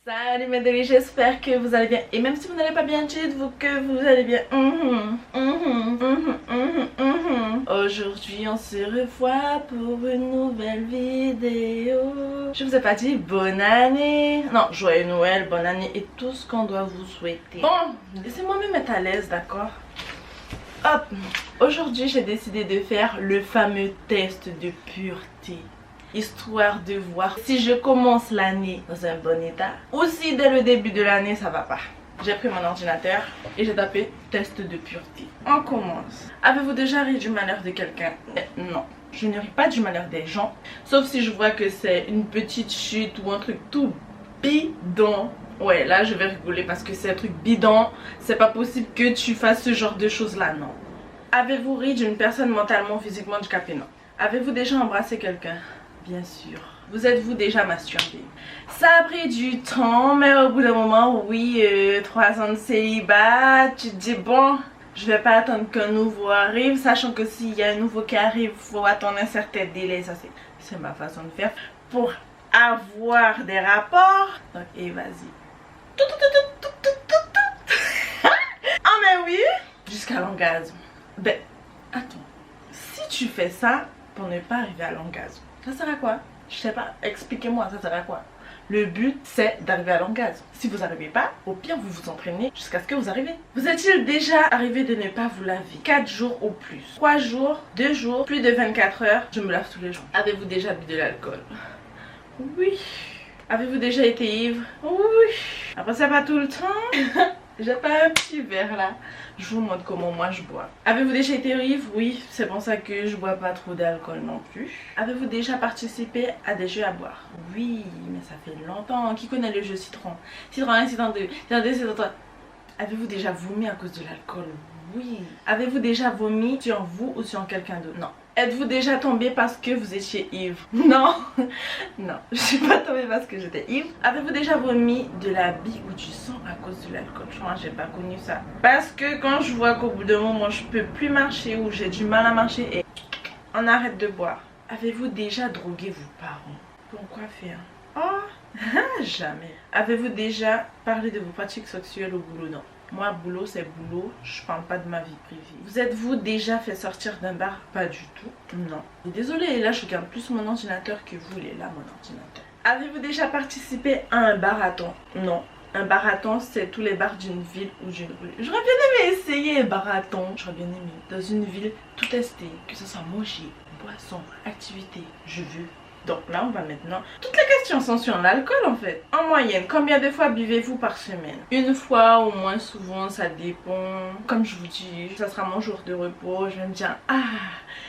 Salut mes délices, j'espère que vous allez bien. Et même si vous n'allez pas bien, dites-vous que vous allez bien. Aujourd'hui, on se revoit pour une nouvelle vidéo. Je vous ai pas dit bonne année. Non, joyeux Noël, bonne année et tout ce qu'on doit vous souhaiter. Bon, laissez-moi me mettre à l'aise, d'accord? Hop, aujourd'hui j'ai décidé de faire le fameux test de pureté, histoire de voir si je commence l'année dans un bon état ou si dès le début de l'année ça va pas. J'ai pris mon ordinateur et j'ai tapé test de pureté. On commence. Avez-vous déjà ri du malheur de quelqu'un? Non, je ne ris pas du malheur des gens, sauf si je vois que c'est une petite chute ou un truc tout bidon. Ouais, là je vais rigoler parce que c'est un truc bidon. C'est pas possible que tu fasses ce genre de choses là, non. Avez-vous ri d'une personne mentalement ou physiquement handicapée? Non. Avez-vous déjà embrassé quelqu'un? Bien sûr. Vous êtes-vous déjà masturbé? Ça a pris du temps, mais au bout d'un moment, oui, 3 ans de célibat, tu te dis bon, je vais pas attendre qu'un nouveau arrive, sachant que s'il y a un nouveau qui arrive, faut attendre un certain délai. Ça c'est ma façon de faire pour avoir des rapports. Donc, et vas-y. Ah mais oui, jusqu'à l'orgasme. Ben, attends, si tu fais ça pour ne pas arriver à l'orgasme, ça sert à quoi? Je sais pas, expliquez-moi, ça sert à quoi? Le but, c'est d'arriver à l'orgasme. Si vous n'arrivez pas, au pire, vous vous entraînez jusqu'à ce que vous arrivez. Vous est-il déjà arrivé de ne pas vous laver 4 jours ou plus? 3 jours, 2 jours, plus de 24 heures, je me lave tous les jours. Avez-vous déjà bu de l'alcool? Oui. Avez-vous déjà été ivre? Oui. Après, c'est pas tout le temps. J'ai pas un petit verre là. Je vous montre comment moi je bois. Avez-vous déjà été ivre? Oui, c'est pour ça que je bois pas trop d'alcool non plus. Avez-vous déjà participé à des jeux à boire? Oui, mais ça fait longtemps. Qui connaît le jeu Citron? Citron 1, Citron 2, Citron 2, Citron 3. Avez-vous déjà vomi à cause de l'alcool? Oui. Avez-vous déjà vomi sur vous ou sur quelqu'un d'autre? Non. Êtes-vous déjà tombé parce que vous étiez ivre? Non. Non, je suis pas tombée parce que j'étais ivre. Avez-vous déjà vomi de la bile ou du sang à cause de l'alcool? Moi, j'ai pas connu ça. Parce que quand je vois qu'au bout d'un moment, je peux plus marcher ou j'ai du mal à marcher et on arrête de boire. Avez-vous déjà drogué vos parents? Pourquoi faire? Oh, jamais. Avez-vous déjà parlé de vos pratiques sexuelles au boulot? Non. Moi, boulot, c'est boulot. Je parle pas de ma vie privée. Vous êtes-vous déjà fait sortir d'un bar? Pas du tout. Non. Désolée, là, je regarde plus mon ordinateur que vous. Il est là, mon ordinateur. Avez-vous déjà participé à un barathon? Non. Un barathon, c'est tous les bars d'une ville ou d'une rue. J'aurais bien aimé essayer un barathon. J'aurais bien aimé. Dans une ville, tout tester. Que ce soit manger, boisson, activité. Je veux. Donc là, on va maintenant... Toutes les questions sont sur l'alcool en fait. En moyenne, combien de fois buvez-vous par semaine? Une fois, au moins, souvent, ça dépend. Comme je vous dis, ça sera mon jour de repos. Je vais me dire, ah,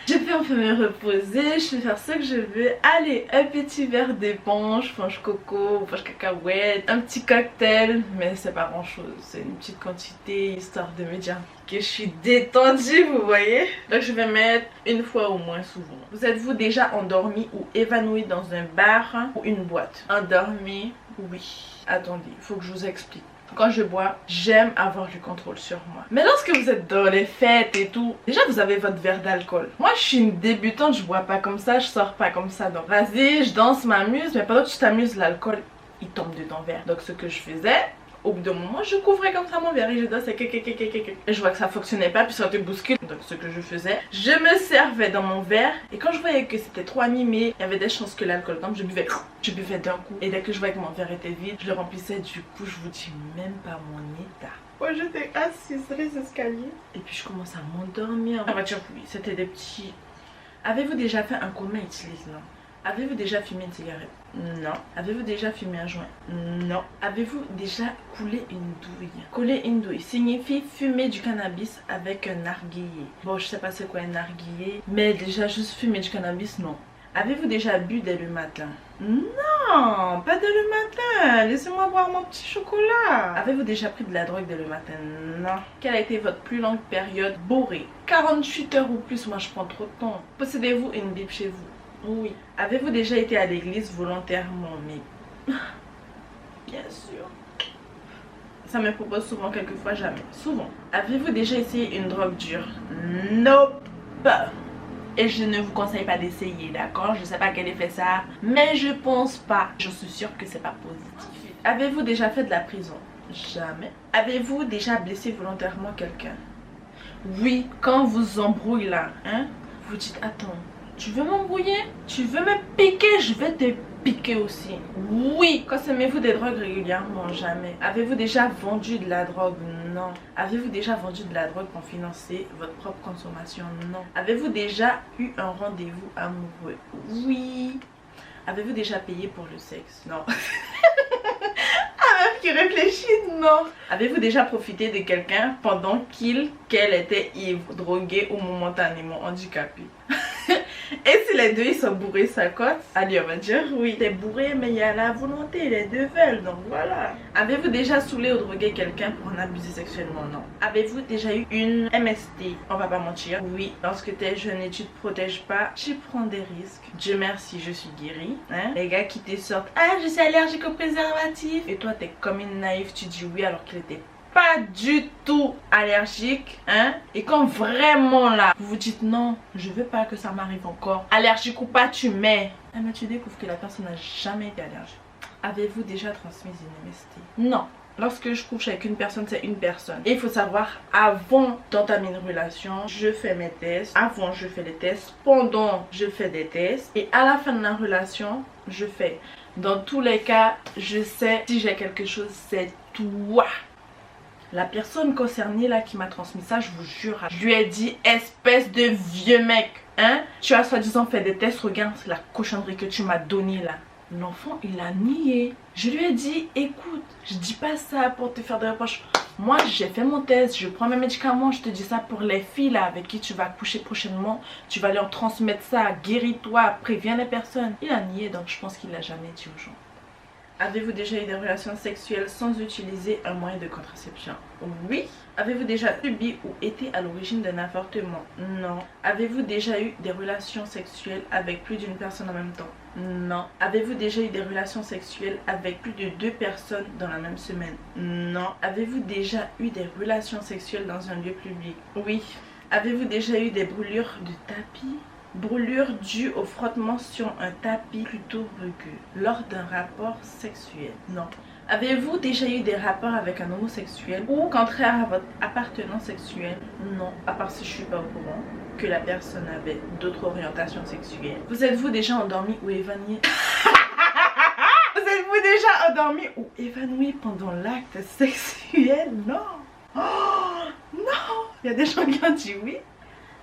je peux enfin me reposer, je peux faire ce que je veux. Allez, un petit verre d'éponge, punch coco, punch cacahuète, un petit cocktail. Mais c'est pas grand chose, c'est une petite quantité, histoire de me dire que je suis détendue, vous voyez. Donc je vais mettre une fois au moins souvent. Vous êtes-vous déjà endormi ou évanoui dans un bar ou une boîte? Endormi, oui. Attendez, il faut que je vous explique. Quand je bois, j'aime avoir du contrôle sur moi. Mais lorsque vous êtes dans les fêtes et tout, déjà vous avez votre verre d'alcool. Moi je suis une débutante, je bois pas comme ça, je sors pas comme ça. Donc vas-y, je danse, m'amuse, mais pendant que tu t'amuses, l'alcool il tombe de ton verre. Donc ce que je faisais, au bout d'un moment, je couvrais comme ça mon verre et je dansais. Et je vois que ça fonctionnait pas, puis ça te bouscule. Donc ce que je faisais, je me servais dans mon verre. Et quand je voyais que c'était trop animé, il y avait des chances que l'alcool tombe, je buvais d'un coup. Et dès que je voyais que mon verre était vide, je le remplissais. Du coup, je vous dis même pas mon état. Moi j'étais assise sur les escaliers. Et puis je commençais à m'endormir. En voiture, oui, c'était des petits... Avez-vous déjà fait un coma utilisant? Avez-vous déjà fumé une cigarette? Non. Avez-vous déjà fumé un joint? Non. Avez-vous déjà coulé une douille? Couler une douille signifie fumer du cannabis avec un narguilé. Bon, je sais pas c'est quoi un narguilé, mais déjà juste fumer du cannabis, non. Avez-vous déjà bu dès le matin? Non, pas dès le matin. Laissez-moi boire mon petit chocolat. Avez-vous déjà pris de la drogue dès le matin? Non. Quelle a été votre plus longue période bourrée? 48 heures ou plus, moi je prends trop de temps. Possédez-vous une Bible chez vous? Oui. Avez-vous déjà été à l'église volontairement? Mais bien sûr. Ça me propose souvent, quelquefois jamais. Souvent. Avez-vous déjà essayé une drogue dure? Nope. Et je ne vous conseille pas d'essayer, d'accord? Je sais pas quel effet ça a, mais je pense pas. Je suis sûre que c'est pas positif. Avez-vous déjà fait de la prison? Jamais. Avez-vous déjà blessé volontairement quelqu'un? Oui, quand vous embrouillez là, hein, vous dites attends, tu veux m'embrouiller? Tu veux me piquer? Je vais te piquer aussi. Oui. Consommez-vous des drogues régulièrement? Jamais. Avez-vous déjà vendu de la drogue? Non. Avez-vous déjà vendu de la drogue pour financer votre propre consommation? Non. Avez-vous déjà eu un rendez-vous amoureux? Oui. Avez-vous déjà payé pour le sexe? Non. Qui réfléchit, non. Avez-vous déjà profité de quelqu'un pendant qu'elle était ivre, droguée ou momentanément handicapée? Et si les deux ils sont bourrés, ça cote? Allez, on va dire oui. T'es bourré, mais il y a la volonté, les deux veulent, donc voilà. Avez-vous déjà saoulé ou drogué quelqu'un pour en abuser sexuellement? Non. Avez-vous déjà eu une MST? On va pas mentir. Oui. Lorsque t'es jeune et tu te protèges pas, tu prends des risques. Dieu merci, je suis guérie. Hein? Les gars qui te sortent, ah, je suis allergique au préservatif. Et toi, t'es comme une naïve, tu dis oui alors qu'il était pas du tout allergique, hein, et quand vraiment là vous vous dites non, je veux pas que ça m'arrive encore, allergique ou pas, tu mets, ah, mais tu découvres que la personne n'a jamais été allergique. Avez-vous déjà transmis une MST? Non. Lorsque je couche avec une personne, c'est une personne. Et il faut savoir, avant d'entamer une relation, je fais mes tests. Avant, je fais les tests. Pendant, je fais des tests. Et à la fin de la relation, je fais. Dans tous les cas, je sais si j'ai quelque chose, c'est toi. La personne concernée là qui m'a transmis ça, je vous jure, je lui ai dit, espèce de vieux mec, hein, tu as soi-disant fait des tests, regarde la cochonnerie que tu m'as donnée là. L'enfant il a nié. Je lui ai dit, écoute, je dis pas ça pour te faire des reproches. Moi j'ai fait mon test, je prends mes médicaments, je te dis ça pour les filles là avec qui tu vas coucher prochainement. Tu vas leur transmettre ça, guéris-toi, préviens les personnes. Il a nié, donc je pense qu'il l'a jamais dit aux gens. Avez-vous déjà eu des relations sexuelles sans utiliser un moyen de contraception? Oui. Avez-vous déjà subi ou été à l'origine d'un avortement? Non. Avez-vous déjà eu des relations sexuelles avec plus d'une personne en même temps? Non. Avez-vous déjà eu des relations sexuelles avec plus de 2 personnes dans la même semaine? Non. Avez-vous déjà eu des relations sexuelles dans un lieu public? Oui. Avez-vous déjà eu des brûlures de tapis? Brûlure due au frottement sur un tapis plutôt rugueux lors d'un rapport sexuel? Non. Avez-vous déjà eu des rapports avec un homosexuel ou contraire à votre appartenance sexuelle? Non, à part si je suis pas au courant que la personne avait d'autres orientations sexuelles. Vous êtes-vous déjà endormi ou évanoui? Vous êtes-vous déjà endormi ou évanoui pendant l'acte sexuel? Non. Oh, non. Il y a des gens qui ont dit oui.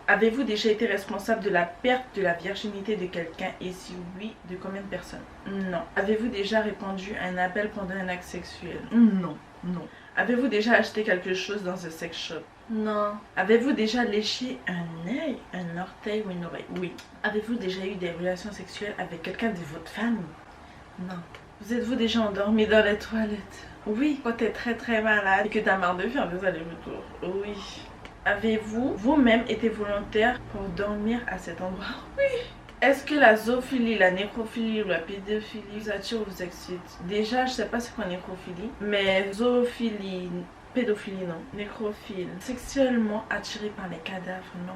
Avez-vous déjà été responsable de la perte de la virginité de quelqu'un et si oui, de combien de personnes? Non. Avez-vous déjà répondu à un appel pendant un acte sexuel? Non. Non. Avez-vous déjà acheté quelque chose dans un sex shop? Non. Avez-vous déjà léché un œil, un orteil ou une oreille? Oui. Avez-vous déjà eu des relations sexuelles avec quelqu'un de votre famille? Non. Vous êtes-vous déjà endormi dans les toilettes? Oui. Quand t'es très malade et que t'as marre de faire des allers-retours? Oui. Avez-vous vous-même été volontaire pour dormir à cet endroit? Oui. Est-ce que la zoophilie, la nécrophilie ou la pédophilie vous attire ou vous excite? Déjà, je sais pas c'est quoi nécrophilie, mais zoophilie, pédophilie non. Nécrophile, sexuellement attiré par les cadavres, non.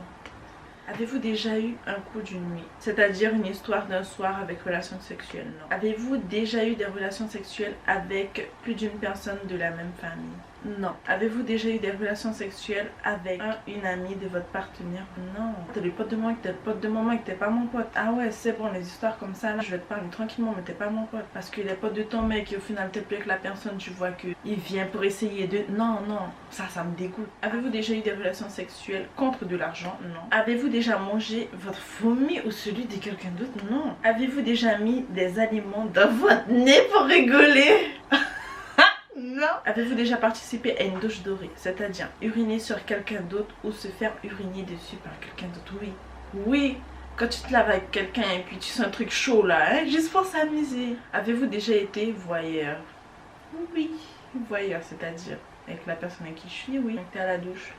Avez-vous déjà eu un coup d'une nuit? C'est-à-dire une histoire d'un soir avec relation sexuelle? Non. Avez-vous déjà eu des relations sexuelles avec plus d'une personne de la même famille? Non. Avez-vous déjà eu des relations sexuelles avec une amie de votre partenaire? Non. T'es le pote de moi, t'es le pote de maman, que t'es pas mon pote. Ah ouais, c'est bon, les histoires comme ça, là, je vais te parler tranquillement, mais t'es pas mon pote. Parce que les potes de ton mec, et au final, t'es plus avec la personne, tu vois que il vient pour essayer de... Non, non, ça me dégoûte. Avez-vous déjà eu des relations sexuelles contre de l'argent? Non. Avez-vous déjà mangé votre vomi ou celui de quelqu'un d'autre? Non. Avez-vous déjà mis des aliments dans votre nez pour rigoler? Non. Avez-vous déjà participé à une douche dorée? C'est-à-dire uriner sur quelqu'un d'autre ou se faire uriner dessus par quelqu'un d'autre? Oui. Oui. Quand tu te laves avec quelqu'un et puis tu sens un truc chaud là, hein, juste pour s'amuser. Avez-vous déjà été voyeur? Oui. Voyeur, c'est-à-dire avec la personne avec qui je suis, oui. Donc t'es à la douche.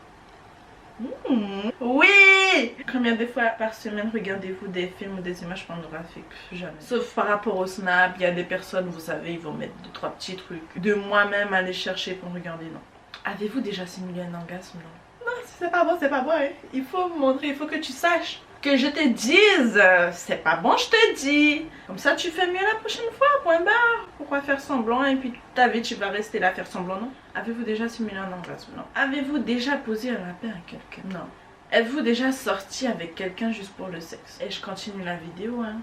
Oui. Combien de fois par semaine regardez-vous des films ou des images pornographiques? Jamais. Sauf par rapport au snap, il y a des personnes, vous savez, ils vont mettre 2-3 petits trucs. De moi-même aller chercher pour regarder, non. Avez-vous déjà simulé un orgasme? Non. Non, c'est pas bon, hein. Il faut montrer, il faut que tu saches. que je te dise. C'est pas bon, je te dis. Comme ça, tu fais mieux la prochaine fois, point barre. Pourquoi faire semblant et puis toute ta vie, tu vas rester là à faire semblant, non? Avez-vous déjà simulé un orgasme? Non. Avez-vous déjà posé un lapin à quelqu'un? Non. Êtes-vous déjà sorti avec quelqu'un juste pour le sexe? Et je continue la vidéo, hein.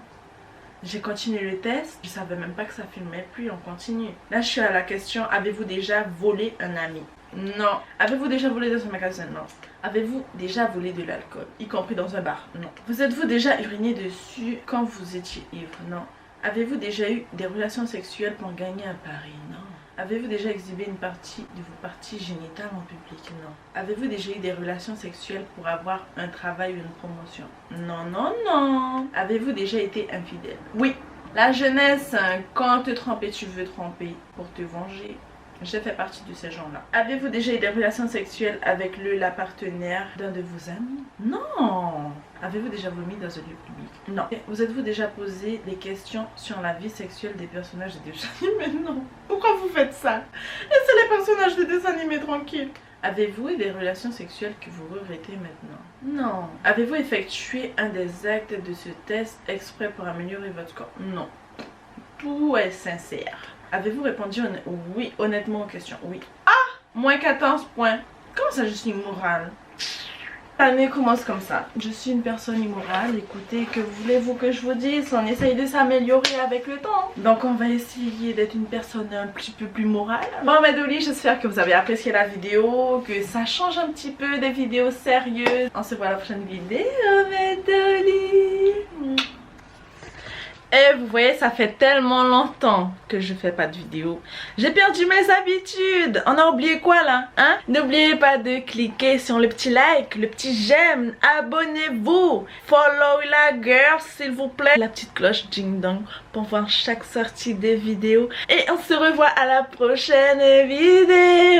J'ai continué le test, je savais même pas que ça filmait plus, on continue. Là, je suis à la question, avez-vous déjà volé un ami? Non. Avez-vous déjà volé dans un magasin? Non. Avez-vous déjà volé de l'alcool, y compris dans un bar? Non. Vous êtes-vous déjà uriné dessus quand vous étiez ivre? Non. Avez-vous déjà eu des relations sexuelles pour gagner un pari? Non. Avez-vous déjà exhibé une partie de vos parties génitales en public? Non. Avez-vous déjà eu des relations sexuelles pour avoir un travail ou une promotion? Non, non, non. Avez-vous déjà été infidèle? Oui. La jeunesse, quand te tromper, tu veux tromper pour te venger. J'ai fait partie de ces gens-là. Avez-vous déjà eu des relations sexuelles avec la partenaire d'un de vos amis? Non. Avez-vous déjà vomi dans un lieu public? Non. Vous êtes-vous déjà posé des questions sur la vie sexuelle des personnages de dessins animés? Non. Pourquoi vous faites ça? Laissez les personnages de dessins animés tranquilles. Avez-vous eu des relations sexuelles que vous regrettez maintenant? Non. Avez-vous effectué un des actes de ce test exprès pour améliorer votre corps? Non. Tout est sincère. Avez-vous répondu oui honnêtement aux questions? Oui. Ah! Moins 14 points. Comment ça je suis immorale? L'année commence comme ça. Je suis une personne immorale. Écoutez, que voulez-vous que je vous dise? On essaye de s'améliorer avec le temps. Donc on va essayer d'être une personne un petit peu plus morale. Bon mes Dolly, j'espère que vous avez apprécié la vidéo, que ça change un petit peu des vidéos sérieuses. On se voit à la prochaine vidéo mes Dolly. Et vous voyez, ça fait tellement longtemps que je fais pas de vidéo. J'ai perdu mes habitudes. On a oublié quoi là, hein? N'oubliez pas de cliquer sur le petit like, le petit j'aime. Abonnez-vous. Follow la girl s'il vous plaît. La petite cloche ding dong pour voir chaque sortie des vidéos. Et on se revoit à la prochaine vidéo.